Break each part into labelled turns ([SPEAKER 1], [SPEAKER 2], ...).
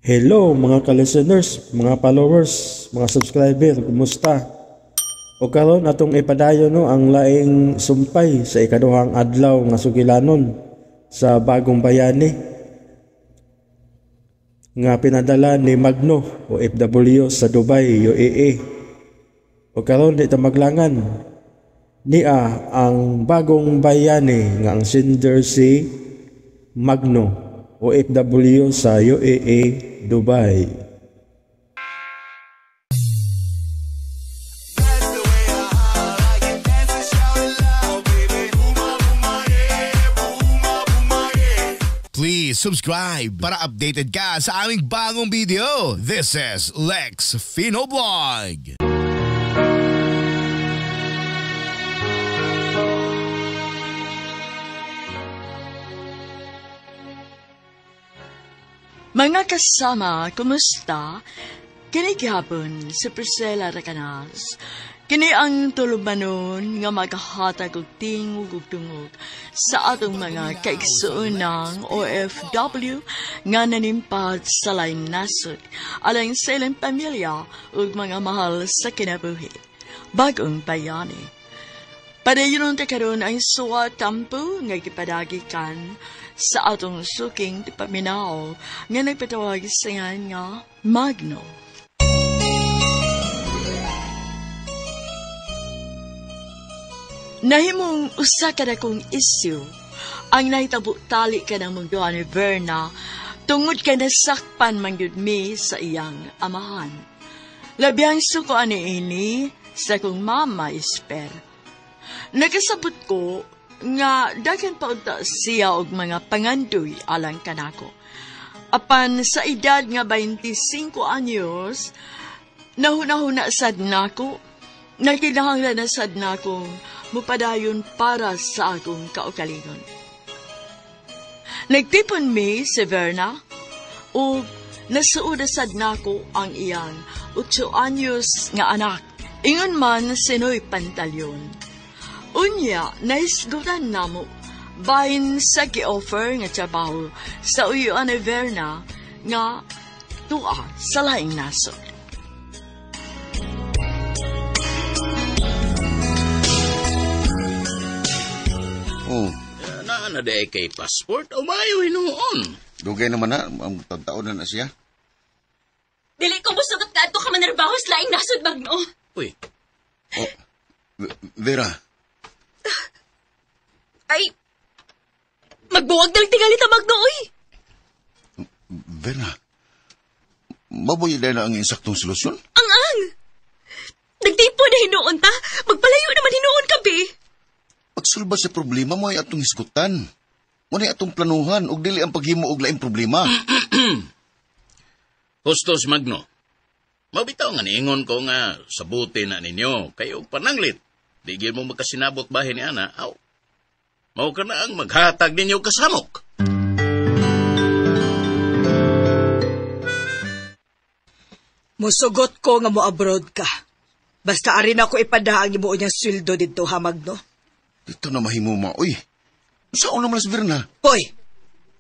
[SPEAKER 1] Hello mga ka-listeners, mga followers, mga subscriber, kumusta? O karon atong ipadayon no ang laing sumpay sa ikaduhang adlaw nga sugilanon sa Bagong Bayani nga pinadala ni Magno o FW sa Dubai, UAE. O karon di ta maglangan niya ang Bagong Bayani nga ang sender si Magno o FW sa UAE, Dubai.
[SPEAKER 2] Please subscribe para updated ka sa aming bagong video. This is Lex Finoblog.
[SPEAKER 3] Mga kasama, kumusta? Kini gihapon si Priscilla Racanas. Kini ang tulumanon nga maghahatag og tingog ug tungog sa atong mga kaigsuunang OFW nga nanimpad sa laing nasod, alang sa ilang pamilya ug mga mahal sa kinabuhi. Bagong Bayani. Padayon ta karon ang suwa tampo nga gipadagikan sa atong suking tipaminaw nga nagpatawag sa nga Magno. Nahimong usa ka dakong isyu ang nahitabo tali ka ng mundo ni Verna tungod ka nasakpan man gyud mi sa iyang amahan. Labihang suko ani ini sa kong mama Esper. Nagasabot ko nga daghan pa unta siya og mga pangandoy alang kanako. Apan sa edad nga 25 anyos, nahuna-huna sad nako, nakinahanglan na sad nakong mupadayon para sa akong kaugalingon. Nagtipon mi si Verna ug nasuod sad nako ang iyang 8 anyos nga anak. Ingon man sinoy pantalyon. Unya, naisgutan namo bahin sa gi-offer nga trabaho sa uyuan ni Verna nga tua sa laing nasod.
[SPEAKER 4] Na day kay passport o mayo hinuon.
[SPEAKER 5] Dugay naman na, ang taon na siya.
[SPEAKER 6] Dili ko musugot ka ato ka manarbaho sa laing nasod, Magno.
[SPEAKER 4] Uy.
[SPEAKER 5] Oh, Vera.
[SPEAKER 6] Ay, magbuwag na lang tingali ta, Magno, uy.
[SPEAKER 5] Vera, mabuhay dahil na ang insaktong solusyon?
[SPEAKER 6] Ang! Nagtipo na hinuon ta. Magpalayo naman hinuon ka, be.
[SPEAKER 5] Pagsulba sa problema mo ay atong hisgutan. Muna atong planuhan og dili ang paghimo og laing problema.
[SPEAKER 4] Hustos, Magno. Mabitaw nga niingon ko nga sabuti na ninyo kayo pananglit. Digil mo magkasinabot bahin ni Ana, aw. Mao ka na ang maghatag ninyo kasamok.
[SPEAKER 7] Musugot ko nga mo-abroad ka. Basta arin ako ipadaang ibuo niyang sweldo dito, ha, Magno?
[SPEAKER 5] Dito na mahimo ma. Uy, saan naman si Verna?
[SPEAKER 7] Hoy,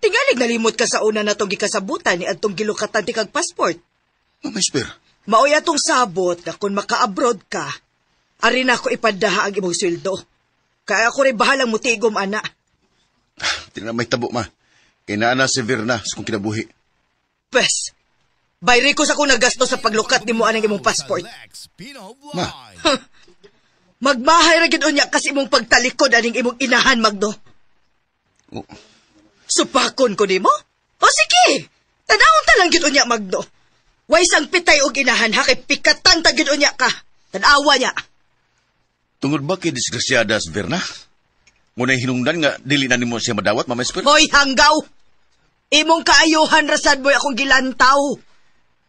[SPEAKER 7] tingalig nalimot ka sa una na itong gikasabutan ni atong gilukatan ti kag passport.
[SPEAKER 5] Mama Esper.
[SPEAKER 7] Maoy atong sabot na kung maka-abroad ka, arin ako ipadaha ang imong sweldo. Kaya ako rin bahalang mutigom, ana.
[SPEAKER 5] Di na may tabo, ma. Kaya naana si Verna sa kong kinabuhi.
[SPEAKER 7] Pwes, bayri ko sa kung nagasto sa paglukat ni mo anang imong passport.
[SPEAKER 5] Ma.
[SPEAKER 7] Magbahay ra gid unya kasi imong pagtalikod aning imong inahan, Magno.
[SPEAKER 5] Oh.
[SPEAKER 7] Supakon ko nimo? O sige, tanawon ta lang gid unya, Magno. Way sang pitay og inahan ha kay pikatan ta gid unya ka. Tanawa niya.
[SPEAKER 5] Tungod ba kay disgrasyada si Verna? Muna hinungdan nga dili na nimo siya madawat, Mama Esper?
[SPEAKER 7] Hoy, hanggaw! Imong kaayuhan rasad boy akong gilantaw.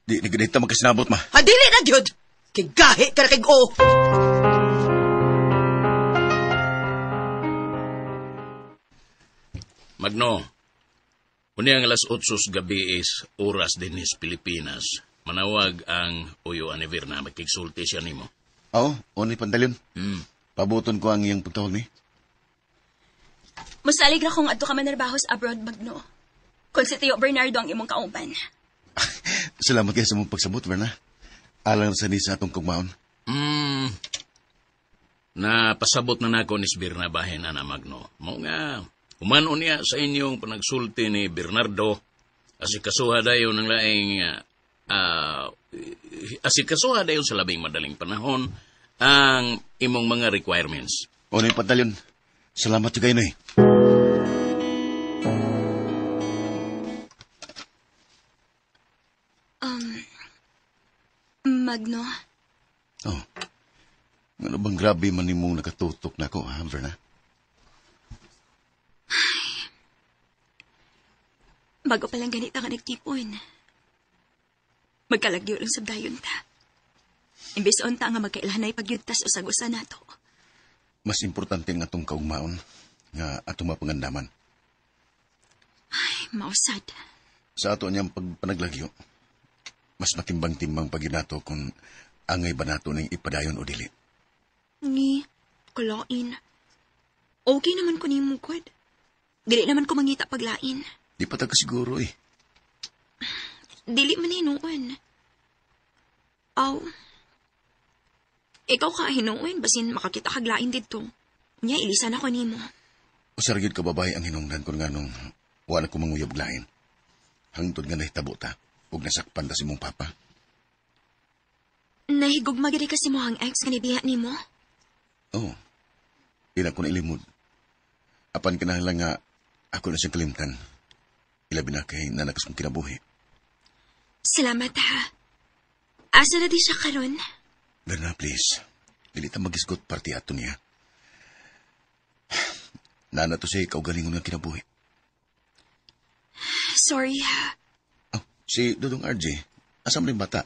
[SPEAKER 5] Di ganito magkasinabot, ma.
[SPEAKER 7] Dili na gyud. Kay gahi ka na kay o.
[SPEAKER 4] Magno, uni ang alas 8 gabi is oras din is Pilipinas. Manawag ang uyuan ni Verna, magkigsulti siya nimo.
[SPEAKER 5] Oo, oni pandalyon. Pabuton ko ang iyong pagtawag ni.
[SPEAKER 6] Musalig ra kung adto ka manarbaho sa abroad, Magno. Kung si Tio Bernardo ang imong kauban.
[SPEAKER 5] Salamat kayo sa mong pagsabot, Verna. Alang sa ni sa atong kugmaon.
[SPEAKER 4] Napasabot na nako ni Birna bahin na Magno. Mao nga, umano niya sa inyong panagsulti ni Bernardo, asikasuha dayon ng laing, asikasuha dayon sa labing madaling panahon ang imong mga requirements.
[SPEAKER 5] O na yung Pantalyon. Salamat yung kayo na eh.
[SPEAKER 6] Magno,
[SPEAKER 5] Oh. Ano bang grabe man ni mong nakatutok na ako, ha, Verna?
[SPEAKER 6] bago pa lang ganita ka nagtipon. Magkalagyo lang sa dayon ta. Imbes unta nga magkailanay pagyuntas o sagusa nato.
[SPEAKER 5] Mas importante nga itong kaugmaon nga atong mapangandaman.
[SPEAKER 6] Mausad.
[SPEAKER 5] Sa ato niyang pagpanaglagyo, mas matimbang-timbang paginato kung angay ba nato ning ipadayon o dili.
[SPEAKER 6] Ni, kulain. Okay naman ko ni mukod. Dili naman ko mangita paglain.
[SPEAKER 5] Di pa taga siguro eh.
[SPEAKER 6] Dili man hinuon. Aw. Ikaw ka hinuon, basin makakita kaglain dito. Nya, ilisan ako nimo.
[SPEAKER 5] O saragid ka babae ang hinungdan ko nga nung wala ko manguyab lain. Hangtod nga nahitabo ta, huwag nasakpan ta si mong papa.
[SPEAKER 6] Nahigog magiri kasi mo ang ex nga nibiya nimo.
[SPEAKER 5] Oo. Di na ko na ilimod. Apan ka na lang nga ako na siyang kalimtan. Ilabi na kay nanakas kong kinabuhi.
[SPEAKER 6] Salamat ha. Asa na di siya karon?
[SPEAKER 5] Berna, please. Dili ta magisgot party ato niya. Nana to siya ikaw galingon nga kinabuhi.
[SPEAKER 6] Sorry ha.
[SPEAKER 5] Oh, si Dudong RJ. Asam rin bata?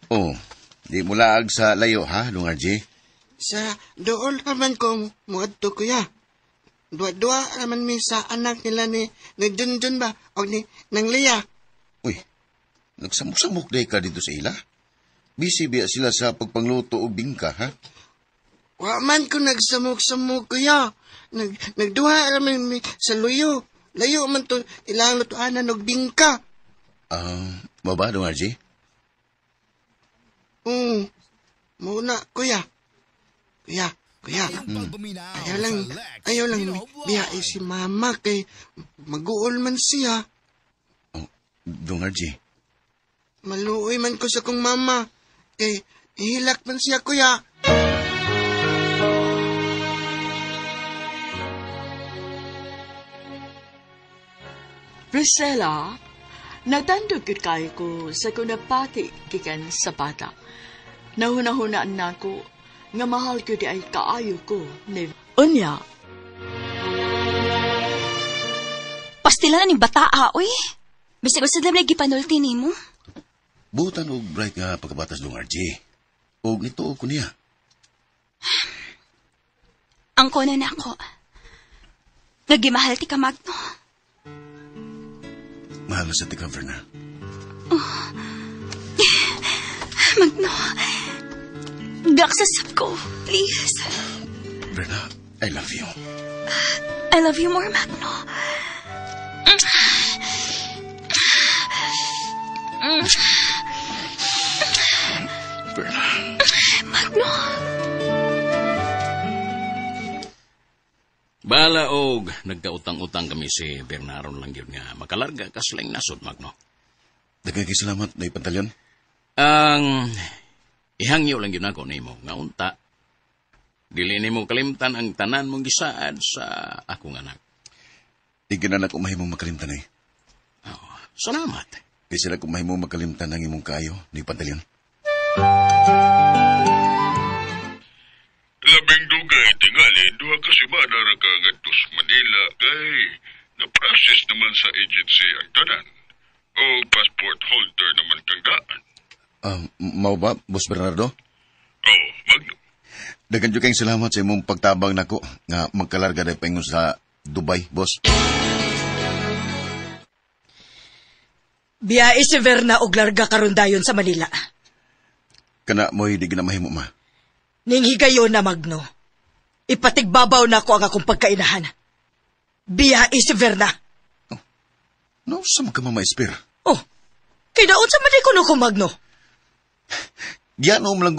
[SPEAKER 5] Oh, di mo laag sa layo ha, Dudong RJ?
[SPEAKER 8] Sa dool naman kong muadto kuya. Dua-dua naman mi sa anak nila ni Junjun ba o ni nang Leah.
[SPEAKER 5] Uy, nagsamok-samok day ka dito sa ila? Busy biya sila sa pagpangluto o bingka, ha?
[SPEAKER 8] Wa man ko nagsamok-samok kuya. Nagduha naman mi sa luyo. Layo man to ilang lutuanan og bingka.
[SPEAKER 5] Baba, Dong RJ?
[SPEAKER 8] Muna kuya. Kuya. Ayaw lang biyahe si mama kay mag-uol man siya.
[SPEAKER 5] Oh, Dong RJ?
[SPEAKER 8] Maluoy man ko sa kong mama kay ihilak man siya kuya.
[SPEAKER 3] Priscilla, nagtandog yun kayo ko sa kunapati kikan sa bata. Nahuna-hunaan na ko nga mahal ko di ay kaayo ko ni Unya.
[SPEAKER 6] Pastila na ni bataa, oy. Bisag ko sa damay gipanulti nimo.
[SPEAKER 5] Butan og bright nga pagkabatas, Dong RJ. Og nito ko niya.
[SPEAKER 6] Ang kunan ako. Nagimahal ti ka, Magno.
[SPEAKER 5] Mahal na sa tika, Verna.
[SPEAKER 6] Magno. Gaksasap ko, please.
[SPEAKER 5] Verna, I love you.
[SPEAKER 6] I love you more, Magno.
[SPEAKER 5] Verna.
[SPEAKER 6] Magno.
[SPEAKER 4] Bala og nagkautang-utang kami si Bernaron lang yun nga makalarga kaslang nasod, Magno.
[SPEAKER 5] Daghang salamat na Pantalyon.
[SPEAKER 4] Ang ihangyo lang yun ako nimo nga unta. Dili nimo kalimtan ang tanan mong gisaad sa akong anak.
[SPEAKER 5] Di ginanak ko mahimong makalimtan eh.
[SPEAKER 4] Oh, salamat.
[SPEAKER 5] Di sila kung mahimong makalimtan ang imong kayo ni Pantalyon.
[SPEAKER 9] Labing dugay tingali, duha ka semana ra ka ngadtos Manila kay na-process naman sa agency ang tanan. O passport holder naman kang daan.
[SPEAKER 5] Mau ba, Boss Bernardo?
[SPEAKER 9] Oh, Magno.
[SPEAKER 5] Dagan jud kayong salamat sa imong pagtabang nako nga magkalarga day paingon sa Dubai, boss.
[SPEAKER 7] Biyahe si Verna og larga karon dayon sa Manila.
[SPEAKER 5] Kana mo'y di ginamahimo, ma.
[SPEAKER 7] Ning higayon na, Magno. Ipatigbabaw na ako ang akong pagkainahan. Biyahe si Verna.
[SPEAKER 5] No, sa ka mamaespir.
[SPEAKER 7] Oh, kay daon sa man ko Magno.
[SPEAKER 5] Gianom lang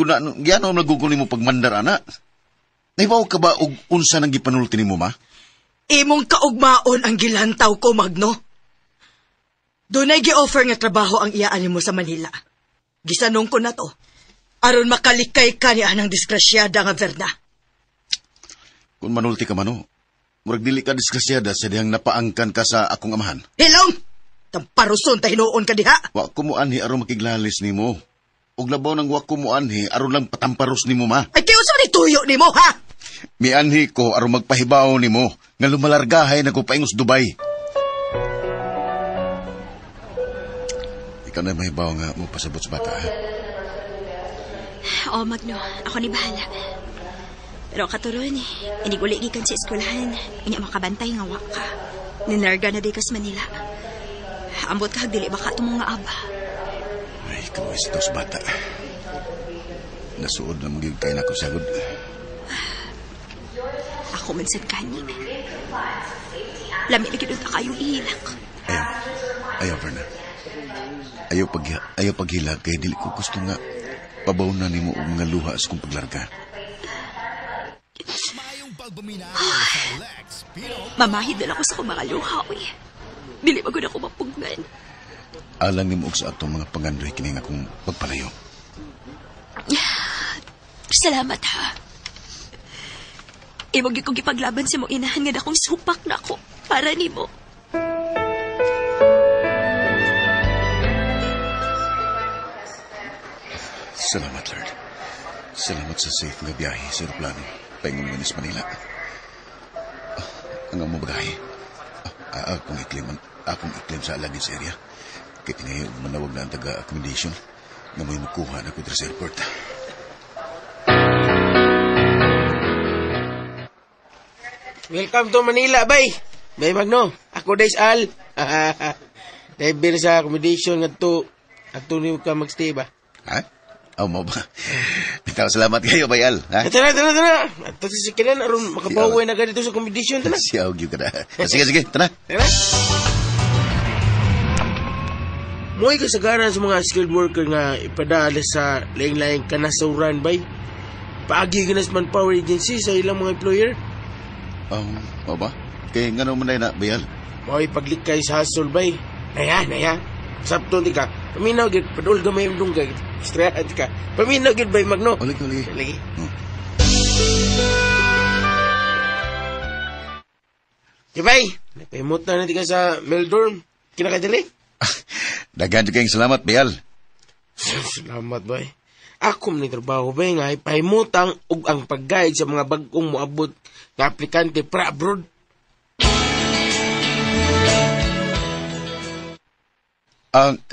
[SPEAKER 5] gugunin mo pagmandar, ana. Naibaw ka ba og unsa nang gipanulti nimo, ma?
[SPEAKER 7] Imong kaugmaon ang gilantaw ko, Magno. Doon ay gi-offer nga trabaho ang iyaan mo sa Manila. Gisanong ko na to, aron makalikay ka ni anang diskrasyada nga Verna.
[SPEAKER 5] Kung manulti ka mano, murag dili ka diskrasyada sa dihang napaangkan ka sa akong amahan.
[SPEAKER 7] Hilong! Tamparuson ta hinuon ka diha.
[SPEAKER 5] Wa ko mo anhi aron makiglalis nimo. Og labaw nang wa ko mo anhi aron lang patamparos nimo, ma.
[SPEAKER 7] Ay kayo sa tuyo nimo, ha?
[SPEAKER 5] Mianhi ko aron magpahibaw nimo nga lumalargahay na ko paingos Dubai. Ikaw na mahibaw nga mo pasabot sa bata, ha?
[SPEAKER 6] Oo, Magno. Ako ni bahala. Pero katuron, hindi uli gikan sa eskwelahan. Inya makabantay nga waka. Ninarga na di kas Manila. Ambot ka, dili baka itong mga aba.
[SPEAKER 5] Ay, kamuis ito sa bata. Nasuod na magiging kain ako sagod.
[SPEAKER 6] Ako man sad kani. Lami na gano'n ka kayong ihilak.
[SPEAKER 5] Ayaw, Verna. Ayaw paghilak kaya dili ko gusto nga pabaw na ni mo og mga luha sa kong paglarga.
[SPEAKER 6] Mamahid na ako sa kong mga luha, uy. Dili ba gano'n ako mapugnan?
[SPEAKER 5] Alang ni mo og sa atong mga pangandoy kini nga kong pagpalayo.
[SPEAKER 6] Salamat, ha. Imog kong ipaglaban sa mong inahan nga dakong supak na ako para ni mo.
[SPEAKER 5] Salamat, Lord. Salamat sa safe nga biyahe sa aeroplano paingon nga sa Manila. Ang amo bagahe. Akong iklim sa Aladis area. Kaya tinayog manawag na ang taga-accommodation na may makuha na ko sa airport.
[SPEAKER 8] Welcome to Manila, bay. Bay Magno, ako Days Al. Dahil sa accommodation nga to, ato niyo ka magstay ba?
[SPEAKER 5] Ha? Mo ba? Ikaw, salamat kayo, Bayal. Ha?
[SPEAKER 8] Tara. Ato si Sikinan, aron makabaway na ka dito sa accommodation, tara.
[SPEAKER 5] Siyawag yun ka na. Sige, tara.
[SPEAKER 8] Mo'y kasagaran sa mga skilled worker nga ipadala sa laing-laing kanasuran, bay. Paagi ganas manpower agency sa ilang mga employer.
[SPEAKER 5] O ba? Kaya nga naman na Bayal.
[SPEAKER 8] Mo'y paglikay sa hustle, bay. Naya. Sabto di ka. Paminaw gid padul gamay yung dunggay. Straight ka. Paminaw gid bay Magno.
[SPEAKER 5] Lagi.
[SPEAKER 8] Kibay, napahimot na natin ka sa Meldorm. Kinakadali?
[SPEAKER 5] Dagan kayong salamat, Bayal.
[SPEAKER 8] Salamat, bay. Ako man trabaho, bay, nga ipahimutang ug ang pag-guide sa mga bagong moabot nga aplikante para abroad.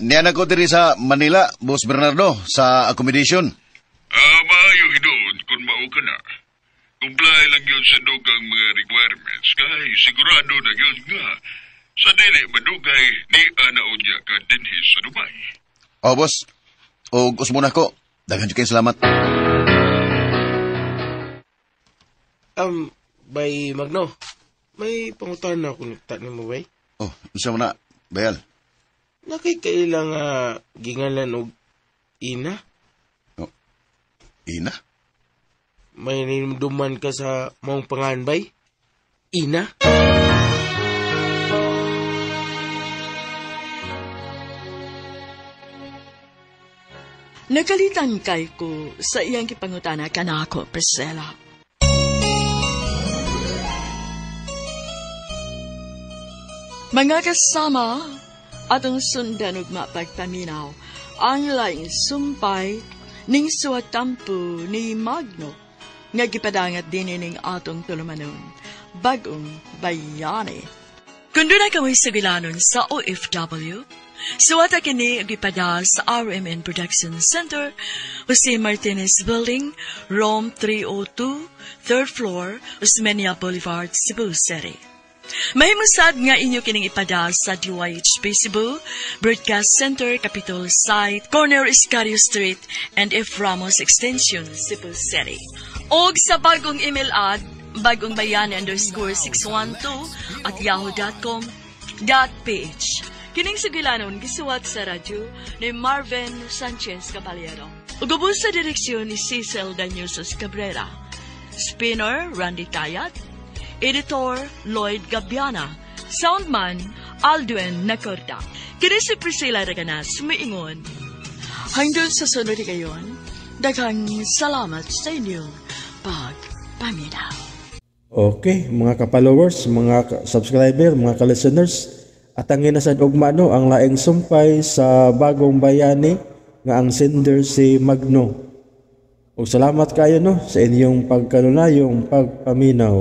[SPEAKER 5] Niyan ako diri sa Manila, Boss Bernardo, sa accommodation.
[SPEAKER 9] Maayo hidoon kung mao ka na. Comply lang yun sa dugang mga requirements kay sigurado na yun nga sa dili madugay ni anaonya ka dinhi sa Dubai.
[SPEAKER 5] Boss. O gusto muna ko. Dagan kayong salamat.
[SPEAKER 8] Bay Magno, may pangutan na ako nagtanin mo, bay?
[SPEAKER 5] Gusto mo na, Bayal.
[SPEAKER 8] Nakikailang gingalan og ina?
[SPEAKER 5] Ina?
[SPEAKER 8] May ninduman ka sa mong panganbay? Ina?
[SPEAKER 3] Nagalitan kay ko sa iyang kipangutana kanako, Priscilla. Mga kasama, atong sundan ug mapagpaminaw ang laing sumpay ning suwatampo ni Magno nga gipadangat din ning atong tulumanon bagong bayani. Kung doon na kami sa bilanon sa OFW, suwata kini ang gipadal sa RMN Production Center, Jose Martinez Building, Rome 302, 3rd floor, Osmeña Boulevard, Cebu City. Mahimusad nga inyo kining ipadal sa DYHP Cebu, Broadcast Center, Capitol Site, Corner Iscario Street, and F. Ramos Extension, Cebu City. Og sa bagong email ad, bagongbayani_612 at yahoo.com.ph. Kining sugilanon gisuwat sa radyo ni Marvin Sanchez Caballero. Ugubos sa direksyon ni Cecil Daniusos Cabrera. Spinner, Randy Tayat. Editor, Lloyd Gabiana. Soundman, Aldwin Nacorda. Kini si Priscilla Raganas, sumiingon. Hanggang sa sunod ngayon, daghang salamat sa inyong pagpaminaw.
[SPEAKER 1] Okay, mga ka-followers, mga subscriber, mga ka-listeners, at ang inasan ugma no ang laing sumpay sa Bagong Bayani nga ang sender si Magno. Ug salamat kayo no sa inyong pagkanunayong pagpaminaw.